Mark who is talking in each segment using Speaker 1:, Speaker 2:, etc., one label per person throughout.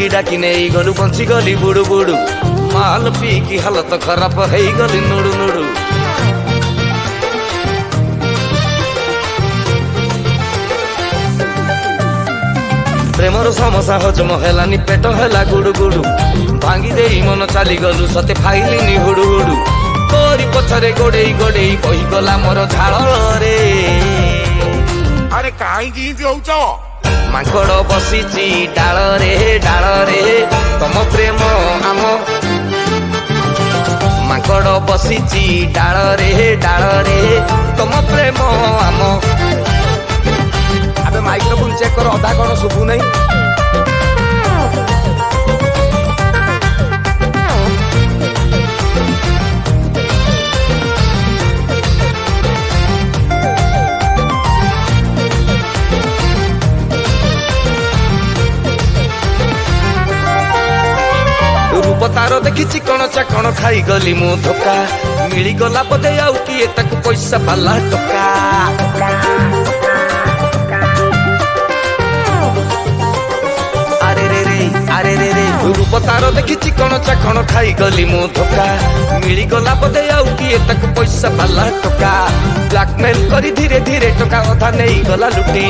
Speaker 1: की डाकी नहीं गलु बंची गली बुड़ू बुड़ू माल पी की हालत खराब है गली नुड़ू नुड़ू प्रेमर समस्या हजम हेलानी पेट हेला गुडु गुडु भांगी दे मन चली गलु सते फाइलिनी हुडु हुडु तोरी पछरे गोड़े गोड़े बही गला मोर झाल रे
Speaker 2: अरे कहीं जाऊच
Speaker 1: माकड़ बसीची डाल रे तम प्रेम आम माकड़ बसीची डाल रे तम प्रेम आम अबे माइक्रोफोन चेक कर अधा कौन शुभु नहीं रूप तार देखी चिकन चाकण खाई गली मु धोखा मिली गला पदे आउ किए ताकू पैसा पाला टका अरे रे रूप तार देखी चिकन चाकण खाई गली मु धोखा मिली गला पदे आउ किए ताकू पैसा पाला टका ब्लैकमेल करी धीरे धीरे टका अधा नहीं गला लुटी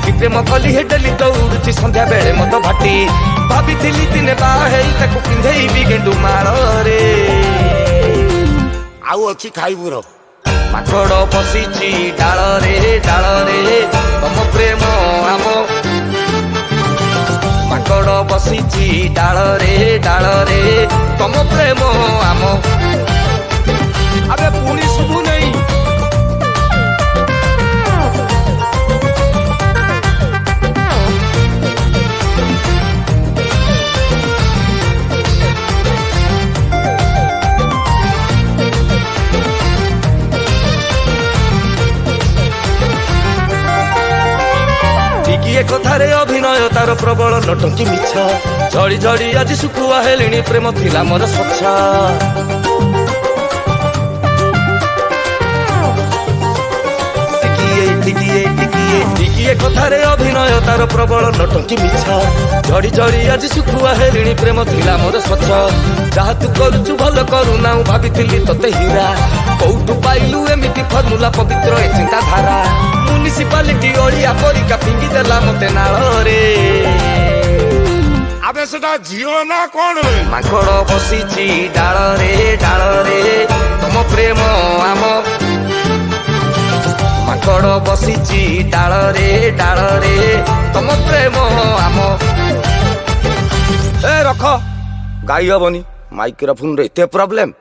Speaker 1: कि प्रेम कली हेडली दौड़ुची संध्या बेले मत भाटी भाभी दिने बाहे ताकू पिंधेबी गेंडू माल रे
Speaker 2: आउ अच्छी खाइबू रो
Speaker 1: माकड़ बसीची डाल रे तम प्रेम आम माकड़ बसीची डाल रे तम प्रेम आम अबे पुणी शुभु नहीं कथारे अभिनय तार प्रबल नटंकी मिछ झड़ी झड़ी आज सुखुआ हेलिणी प्रेम थिला मोर स्वच्छ टिकिए कथारे अभिनय तार प्रबल नटंकी मिछ झड़ी झड़ी आज सुखुआ हेलिणी प्रेम थिला मोर स्वच्छ जहा तू करुचु भल करुना भाभी तोते हीरा कौटु पाइलु एमिति फर्मुला पवित्र ए चिंता धारा म्युनिसिपालिटी ओडिया परिका फिंगी देला मते नाल रे
Speaker 2: अबे सेटा झियो ना कोन रे
Speaker 1: माकड़ बसीची डाल रे तम प्रेम आम माकड़ बसीची डाल रे तम प्रेम आम ए रख गाई हबनी माइक्रोफोन रे एते प्रॉब्लम।